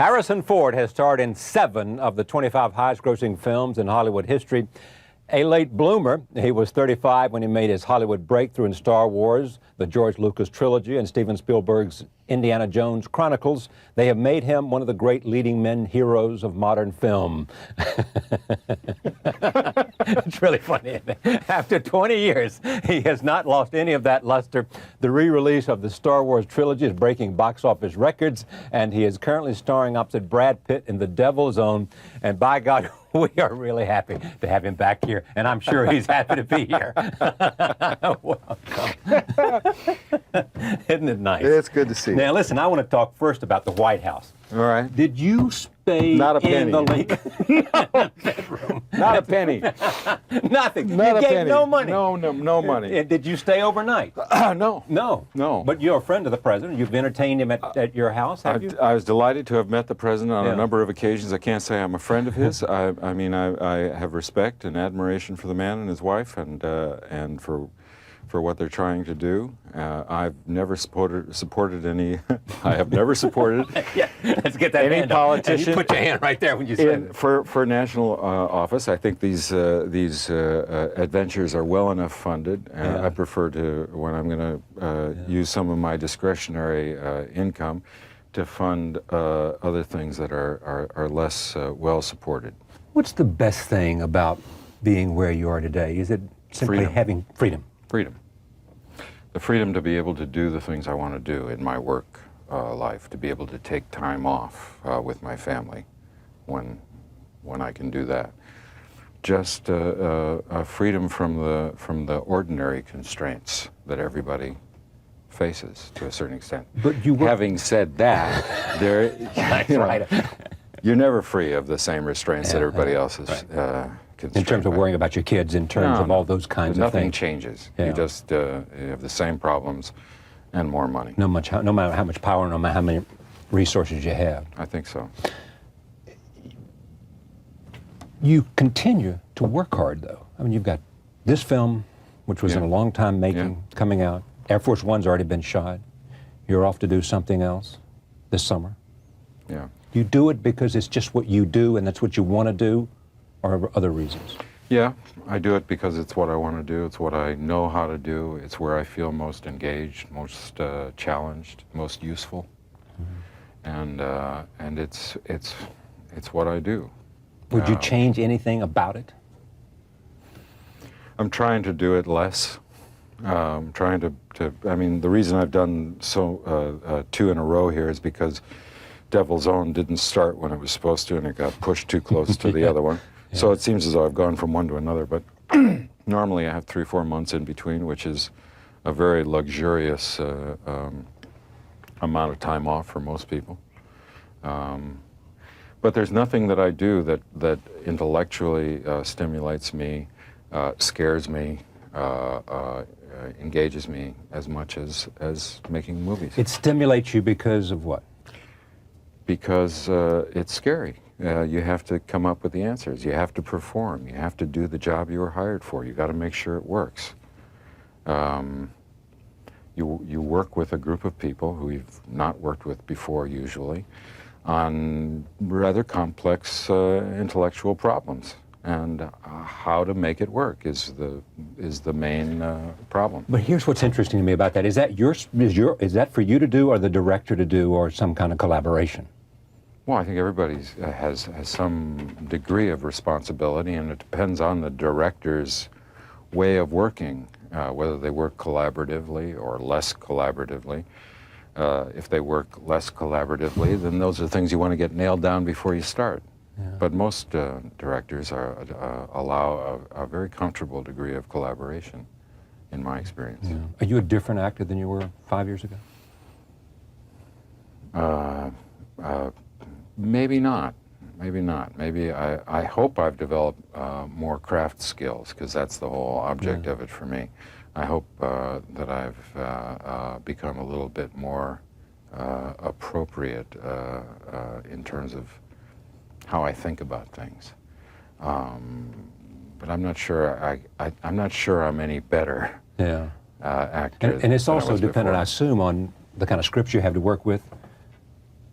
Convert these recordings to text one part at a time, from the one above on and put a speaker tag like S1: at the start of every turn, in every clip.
S1: Harrison Ford has starred in 7 of the 25 highest-grossing films in Hollywood history. A late bloomer, he was 35 when he made his Hollywood breakthrough in Star Wars, the George Lucas trilogy, and Steven Spielberg's Indiana Jones Chronicles. They have made him one of the great leading men heroes of modern film. It's really funny, isn't it? After 20 years, he has not lost any of that luster. The re-release of the Star Wars trilogy is breaking box office records, and he is currently starring opposite Brad Pitt in The Devil's Own. And by God, we are really happy to have him back here, and I'm sure he's happy to be here. Welcome. Isn't it nice?
S2: It's good to see you.
S1: Now, listen, I want to talk first about the White House.
S2: All right.
S1: Did you stay
S2: Not a penny.
S1: in the Lincoln bedroom?
S2: Not a penny.
S1: Nothing.
S2: Not
S1: you
S2: a
S1: gave
S2: penny.
S1: no money.
S2: No money.
S1: And did you stay overnight?
S2: No.
S1: No. But you're a friend of the president. You've entertained him at your house, have you?
S2: I was delighted to have met the president on a number of occasions. I can't say I'm a friend of his. I mean, I have respect and admiration for the man and his wife, and for what they're trying to do. I've never supported any. I have never supported.
S1: Yeah, let's get that
S2: any politician.
S1: You put your hand right there when you said it.
S2: For national office. I think these adventures are well enough funded. I prefer to, when I'm going to use some of my discretionary income, to fund other things that are less well supported.
S1: What's the best thing about being where you are today? Is it simply having freedom?
S2: Freedom. The freedom to be able to do the things I want to do in my work life, to be able to take time off with my family when I can do that. Just a freedom from the ordinary constraints that everybody faces to a certain extent.
S1: But
S2: having said that, you're never free of the same restraints that everybody else is.
S1: In terms of worrying about your kids, in terms of all those kinds of things.
S2: Nothing changes. You just you have the same problems and more money.
S1: No matter how much power, no matter how many resources you have.
S2: I think so.
S1: You continue to work hard, though. I mean, you've got this film, which was in a long time making, coming out. Air Force One's already been shot. You're off to do something else this summer.
S2: Yeah.
S1: You do it because it's just what you do and that's what you want to do, or other reasons?
S2: Yeah, I do it because it's what I want to do. It's what I know how to do. It's where I feel most engaged, most challenged, most useful, and it's what I do.
S1: Would you change anything about it?
S2: I'm trying to do it less. I'm trying to. I mean, the reason I've done 2 in a row here is because Devil's Own didn't start when it was supposed to, and it got pushed too close to the other one. Yeah. So it seems as though I've gone from one to another, but normally I have 3 or 4 months in between, which is a very luxurious amount of time off for most people. But there's nothing that I do that intellectually stimulates me, scares me, engages me as much as making movies.
S1: It stimulates you because of what?
S2: Because it's scary. You have to come up with the answers. You have to perform. You have to do the job you were hired for. You got to make sure it works. You work with a group of people who you've not worked with before, usually, on rather complex intellectual problems. And how to make it work is the main problem.
S1: But here's what's interesting to me about that. Is that for you to do, or the director to do, or some kind of collaboration?
S2: Well, I think everybody has some degree of responsibility, and it depends on the director's way of working, whether they work collaboratively or less collaboratively. If they work less collaboratively, then those are things you want to get nailed down before you start. Yeah. But most directors allow a very comfortable degree of collaboration, in my experience.
S1: Yeah. Are you a different actor than you were 5 years ago?
S2: Maybe not. Maybe not. Maybe I hope I've developed more craft skills, because that's the whole object of it for me. I hope that I've become a little bit more appropriate in terms of how I think about things. But I'm not sure. I'm not sure I'm any better actor.
S1: And it's also dependent, I assume, on the kind of scripts you have to work with.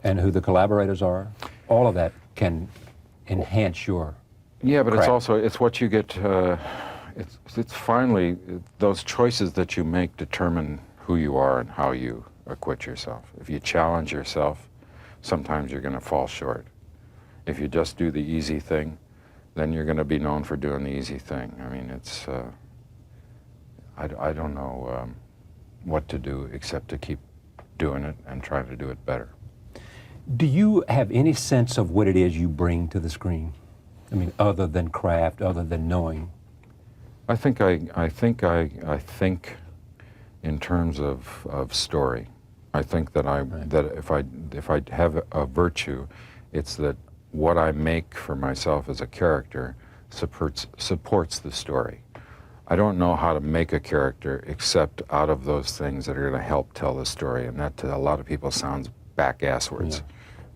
S1: and who the collaborators are, all of that can enhance your
S2: Yeah, but it's
S1: craft.
S2: also, it's what you get, it's finally, those choices that you make determine who you are and how you acquit yourself. If you challenge yourself, sometimes you're going to fall short. If you just do the easy thing, then you're going to be known for doing the easy thing. I mean, it's, I don't know what to do except to keep doing it and trying to do it better.
S1: Do you have any sense of what it is you bring to the screen? I mean, other than craft, other than knowing?
S2: I think I think in terms of story. I think that if I have a virtue, it's that what I make for myself as a character supports the story. I don't know how to make a character except out of those things that are going to help tell the story, and that to a lot of people sounds back-asswards.
S1: Yeah.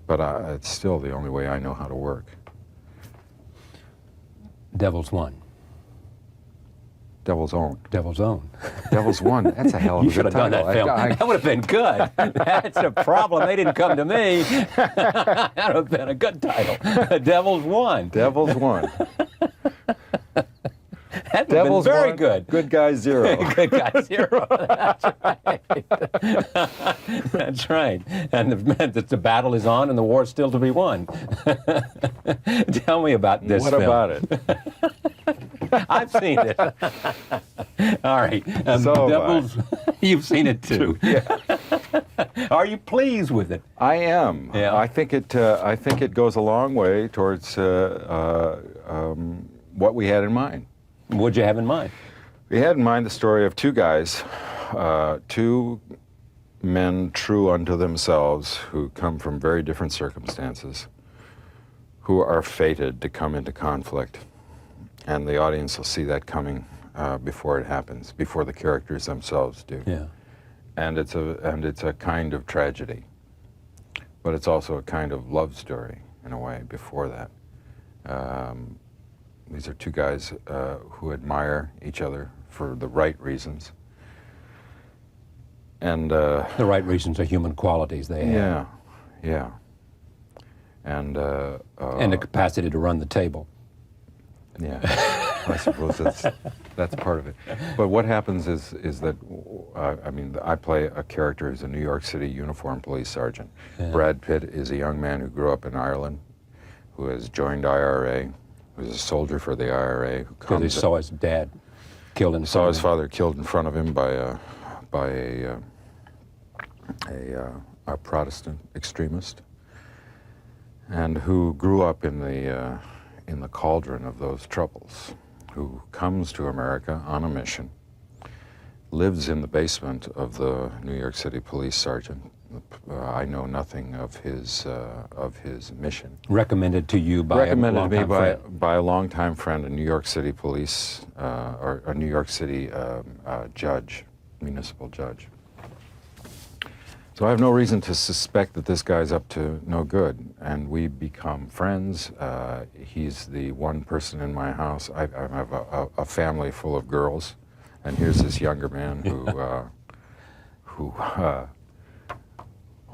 S2: But it's still the only way I know how to work.
S1: Devil's One.
S2: Devil's Own.
S1: Devil's Own.
S2: Devil's One. That's a hell of
S1: You
S2: a
S1: should
S2: good
S1: have done
S2: title.
S1: that film. That would have been good. That's a problem. They didn't come to me. That would have been a good title. Devil's One.
S2: Devil's One.
S1: That would have been very
S2: One,
S1: good.
S2: Good Guy Zero.
S1: Good guy, zero. That's right. That's right. And the battle is on and the war is still to be won. Tell me about this
S2: What
S1: film.
S2: about it?
S1: I've seen it. All right.
S2: So
S1: Devil's, you've seen it too.
S2: Yeah.
S1: Are you pleased with it?
S2: I am.
S1: Yeah.
S2: I think it goes a long way towards what we had in mind.
S1: What'd you have in mind?
S2: We had in mind the story of two guys, two men true unto themselves who come from very different circumstances, who are fated to come into conflict. And the audience will see that coming before it happens, before the characters themselves do.
S1: Yeah.
S2: And it's a kind of tragedy, but it's also a kind of love story in a way before that. These are two guys who admire each other for the right reasons. And
S1: The right reasons are human qualities they have.
S2: yeah. And
S1: And the capacity to run the table.
S2: yeah, I suppose that's part of it. But what happens is that I mean, I play a character who's a New York City uniformed police sergeant.
S1: Yeah.
S2: Brad Pitt is a young man who grew up in Ireland, who has joined IRA, who's a soldier for the IRA, who
S1: Because he
S2: comes
S1: saw his dad killed in
S2: saw his
S1: front
S2: father killed in front of him by a Protestant extremist, and who grew up in the cauldron of those troubles, who comes to America on a mission, lives in the basement of the New York City police sergeant. I know nothing of his mission.
S1: Recommended to you by
S2: Recommended
S1: a
S2: to me
S1: longtime friend.
S2: by a longtime friend, a New York City police or a New York City judge, municipal judge. So I have no reason to suspect that this guy's up to no good, and we become friends. He's the one person in my house. I have a family full of girls, and here's this younger man who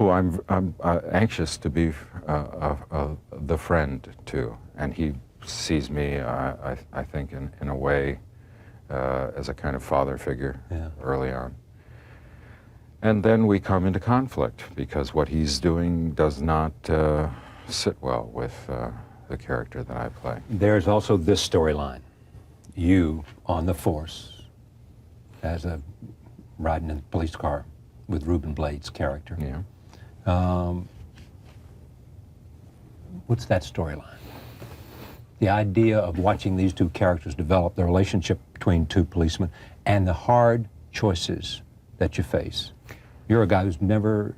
S2: I'm anxious to be the friend to, and he sees me, I think, in a way as a kind of father figure early on. And then we come into conflict because what he's doing does not sit well with the character that I play.
S1: There's also this storyline. You on the force as a riding in a police car with Reuben Blade's character.
S2: Yeah.
S1: What's that storyline? The idea of watching these two characters develop the relationship between two policemen and the hard choices that you face. You're a guy who's never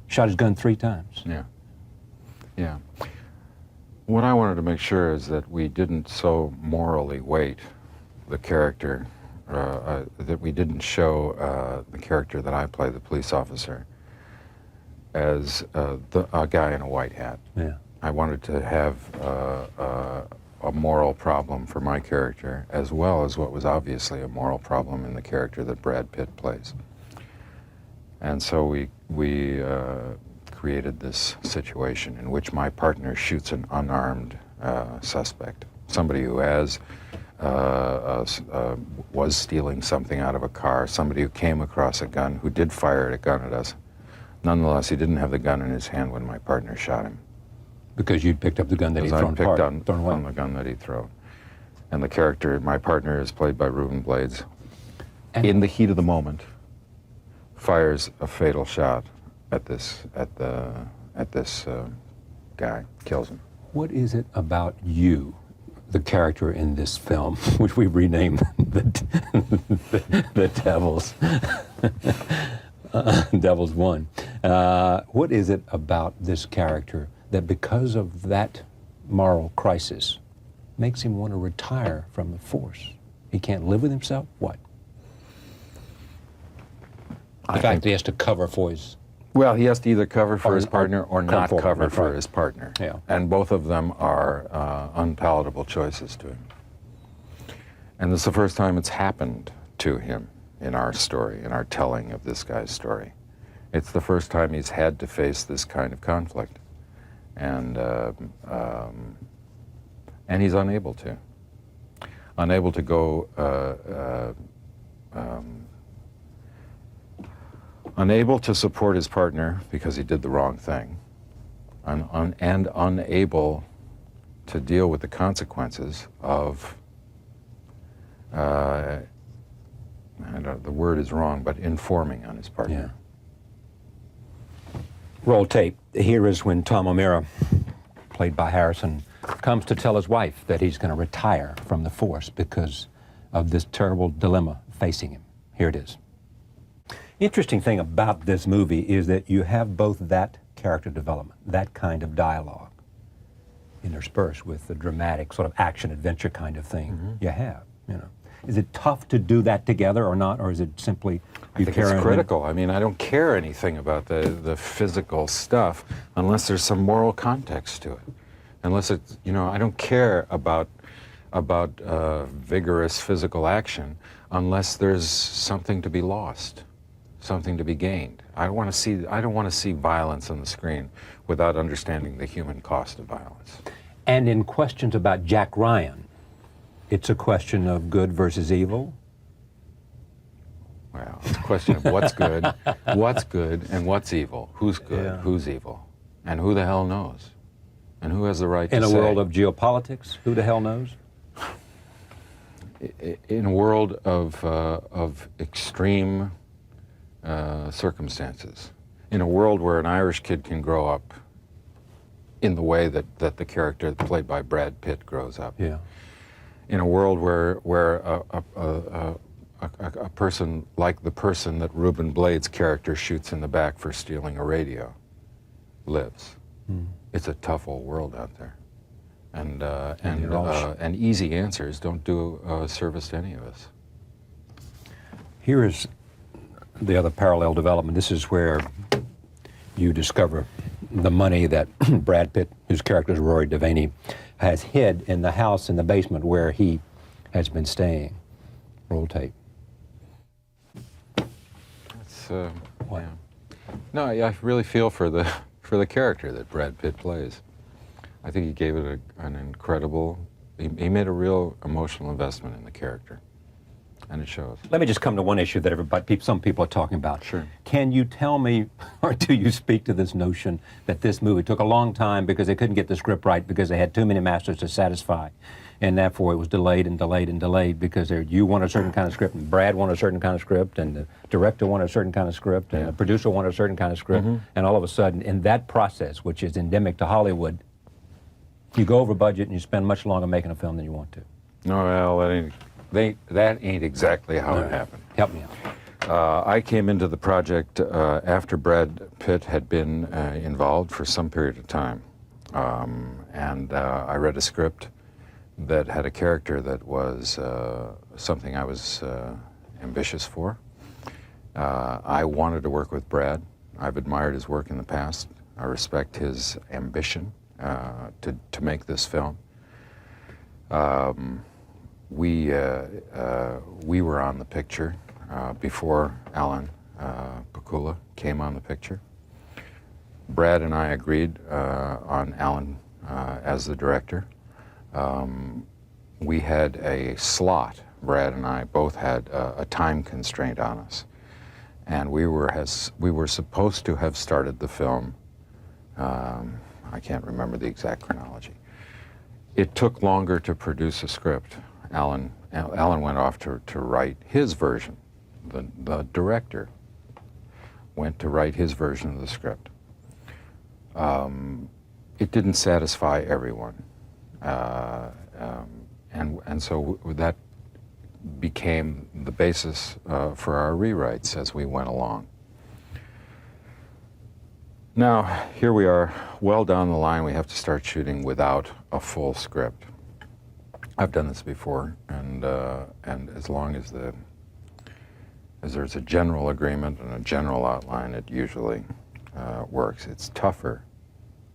S1: shot his gun 3 times.
S2: Yeah. Yeah. What I wanted to make sure is that we didn't so morally weight the character, that we didn't show the character that I play, the police officer, as a guy in a white hat.
S1: Yeah.
S2: I wanted to have a moral problem for my character, as well as what was obviously a moral problem in the character that Brad Pitt plays. And so we created this situation in which my partner shoots an unarmed suspect, somebody who was stealing something out of a car, somebody who came across a gun, who did fire a gun at us. Nonetheless, he didn't have the gun in his hand when my partner shot him.
S1: Because you'd picked up the gun that he'd thrown apart,
S2: on the gun that he'd thrown. And the character, my partner, is played by Ruben Blades. And in the heat of the moment, fires a fatal shot at this guy, kills him.
S1: What is it about you, the character in this film, which we renamed the Devils, Devils One? What is it about this character that, because of that moral crisis, makes him want to retire from the force? He can't live with himself? What? The fact that he has to cover for his...
S2: Well, he has to either cover for his partner or not cover for
S1: right.
S2: his partner.
S1: Yeah.
S2: And both of them are unpalatable choices to him. And this is the first time it's happened to him in our story, in our telling of this guy's story. It's the first time he's had to face this kind of conflict. And he's unable to. Unable to go... unable to support his partner because he did the wrong thing, and unable to deal with the consequences of, the word is wrong, but informing on his partner.
S1: Yeah. Roll tape. Here is when Tom O'Meara, played by Harrison, comes to tell his wife that he's going to retire from the force because of this terrible dilemma facing him. Here it is. Interesting thing about this movie is that you have both that character development, that kind of dialogue, interspersed with the dramatic sort of action-adventure kind of thing you have, you know. Is it tough to do that together or not, or is it simply
S2: I think it's critical. I mean, I don't care anything about the physical stuff unless there's some moral context to it. Unless it's, you know, I don't care about vigorous physical action unless there's something to be lost, something to be gained. I don't want to see violence on the screen without understanding the human cost of violence.
S1: And in questions about Jack Ryan, it's a question of good versus evil?
S2: Well, it's a question of what's good, and what's evil. Who's good, who's evil, and who the hell knows? And who has the right to say?
S1: In a world of geopolitics, who the hell knows?
S2: In a world of extreme circumstances, in a world where an Irish kid can grow up in the way that the character played by Brad Pitt grows up.
S1: Yeah.
S2: In a world where a person like the person that Ruben Blades' character shoots in the back for stealing a radio lives. It's a tough old world out there. And easy answers don't do service to any of us.
S1: Here is the other parallel development. This is where you discover the money that Brad Pitt, whose character is Rory Devaney, has hid in the house in the basement where he has been staying. Roll tape.
S2: It's, yeah. No, I really feel for the character that Brad Pitt plays. I think he gave it an incredible, he made a real emotional investment in the character, and it shows.
S1: Let me just come to one issue that some people are talking about.
S2: Sure.
S1: Can you tell me, or do you speak to this notion that this movie took a long time because they couldn't get the script right because they had too many masters to satisfy, and therefore it was delayed and delayed and delayed because you wanted a certain kind of script, and Brad wanted a certain kind of script, and the director wanted a certain kind of script, and the producer wanted a certain kind of script, and all of a sudden, in that process, which is endemic to Hollywood, you go over budget and you spend much longer making a film than you want to.
S2: No, well, that ain't exactly how it happened.
S1: Help me out.
S2: I came into the project after Brad Pitt had been involved for some period of time. And I read a script that had a character that was something I was ambitious for. I wanted to work with Brad. I've admired his work in the past. I respect his ambition to make this film. We were on the picture before Alan Pakula came on the picture. Brad and I agreed on Alan as the director. We had a slot. Brad and I both had a time constraint on us, and we were supposed to have started the film. I can't remember the exact chronology. It took longer to produce a script. Alan went off to write his version. The director went to write his version of the script. It didn't satisfy everyone, and so that became the basis for our rewrites as we went along. Now, here we are, well down the line. We have to start shooting without a full script. I've done this before, and as long as there's a general agreement and a general outline, it usually works. It's tougher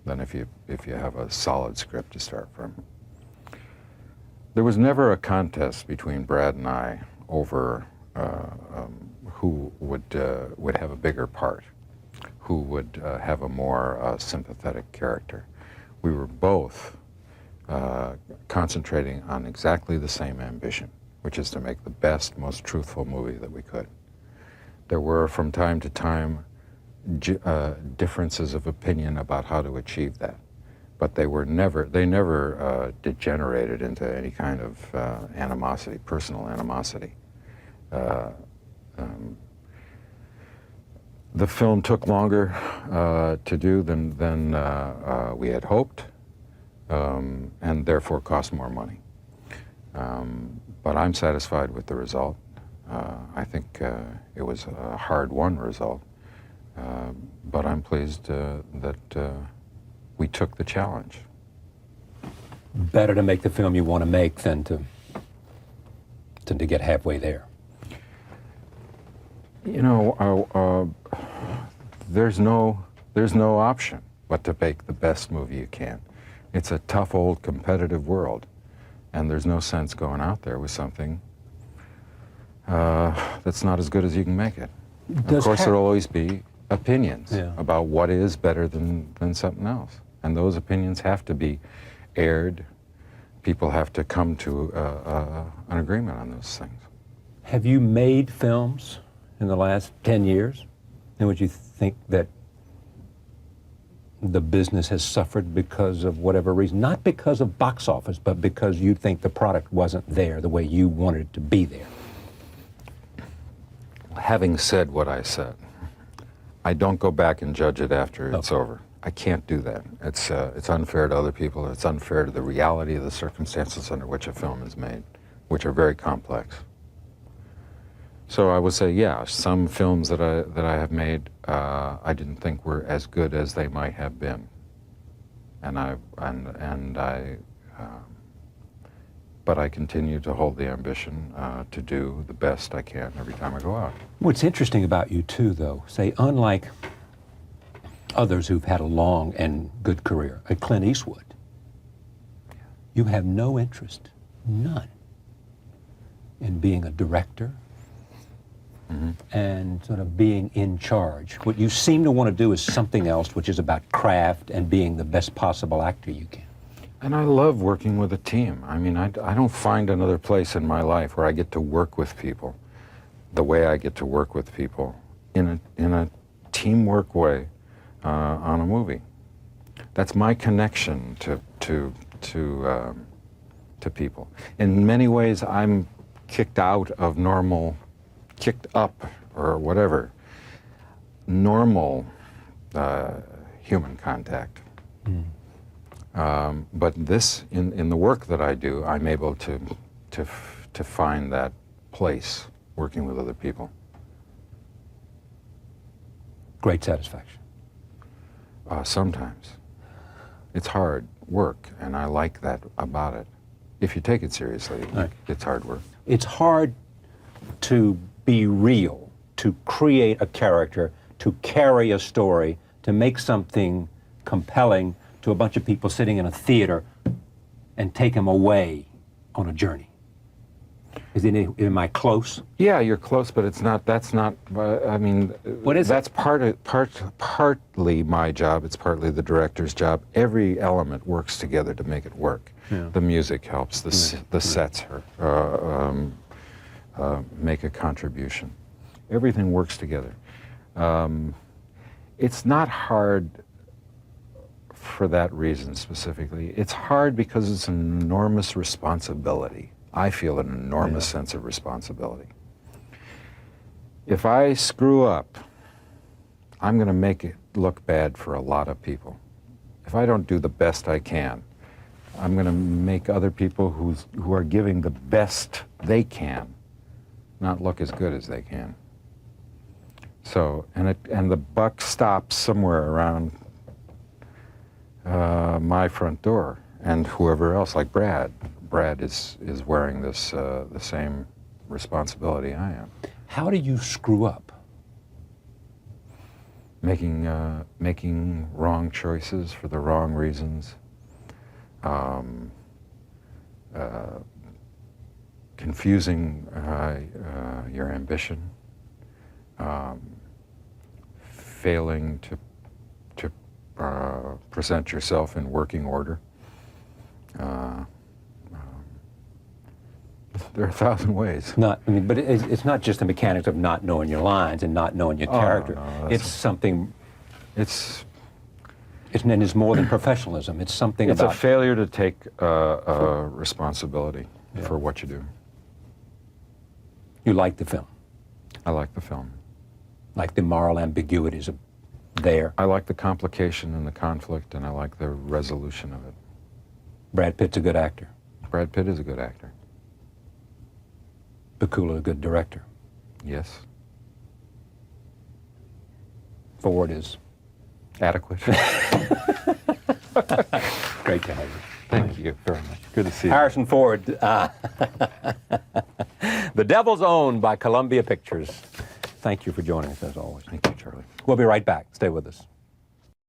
S2: than if you have a solid script to start from. There was never a contest between Brad and I over who would have a bigger part, who would have a more sympathetic character. We were both concentrating on exactly the same ambition, which is to make the best, most truthful movie that we could. There were, from time to time, differences of opinion about how to achieve that, but they never degenerated into any kind of animosity, personal animosity. The film took longer to do than we had hoped, and therefore cost more money. But I'm satisfied with the result. I think it was a hard-won result, but I'm pleased that we took the challenge.
S1: Better to make the film you want to make than to get halfway there.
S2: You know, there's no option but to make the best movie you can. It's a tough old competitive world, and there's no sense going out there with something that's not as good as you can make it. Of course, there'll always be opinions about what is better than something else, and those opinions have to be aired. People have to come to an agreement on those things.
S1: Have you made films in the last 10 years in which you think that the business has suffered because of whatever reason? Not because of box office, but because you think the product wasn't there the way you wanted it to be there?
S2: Having said what I said, I don't go back and judge it after it's over. I can't do that. It's unfair to other people. It's unfair to the reality of the circumstances under which a film is made, which are very complex. So I would say, yeah, some films that I have made, I didn't think were as good as they might have been, but I continue to hold the ambition to do the best I can every time I go out.
S1: What's interesting about you too, though, say, unlike others who've had a long and good career, like Clint Eastwood, you have no interest, none, in being a director. And sort of being in charge. What you seem to want to do is something else, which is about craft and being the best possible actor you can.
S2: And I love working with a team. I mean, I don't find another place in my life where I get to work with people the way I get to work with people in a teamwork way on a movie. That's my connection to people. In many ways, I'm kicked up or whatever, normal human contact. But this, in the work that I do, I'm able to find that place working with other people.
S1: Great satisfaction.
S2: Sometimes. It's hard work, and I like that about it. If you take it seriously, it's hard work.
S1: It's hard to be real, to create a character, to carry a story, to make something compelling to a bunch of people sitting in a theater and take them away on a journey. Am I close?
S2: Yeah, you're close, but it's not. That's not. I mean,
S1: What is
S2: that's partly my job. It's partly the director's job. Every element works together to make it work.
S1: Yeah.
S2: The music helps. The sets make a contribution. Everything works together. It's not hard for that reason specifically. It's hard because it's an enormous responsibility. I feel an enormous sense of responsibility. If I screw up, I'm going to make it look bad for a lot of people. If I don't do the best I can, I'm going to make other people who are giving the best they can not look as good as they can. So, and the buck stops somewhere around my front door, and whoever else, like Brad. Brad is wearing this the same responsibility I am.
S1: How do you screw up?
S2: Making wrong choices for the wrong reasons. Confusing your ambition. Failing to present yourself in working order. There are 1,000 ways.
S1: But it's not just the mechanics of not knowing your lines and not knowing your character.
S2: No,
S1: it's something.
S2: It's
S1: more than professionalism. It's something
S2: It's
S1: about
S2: a failure to take responsibility for what you do.
S1: You like the film,
S2: I like the film.
S1: like the moral ambiguities of there.
S2: I like the complication and the conflict, and I like the resolution of it.
S1: Brad Pitt's a good actor.
S2: Brad Pitt is a good actor.
S1: Bakula a good director.
S2: Yes.
S1: Ford is
S2: Adequate.
S1: great to have you.
S2: Thank you very much. Good to see you.
S1: Harrison Ford, The Devil's Own by Columbia Pictures. Thank you for joining us as always.
S2: Thank you, Charlie.
S1: We'll be right back. Stay with us.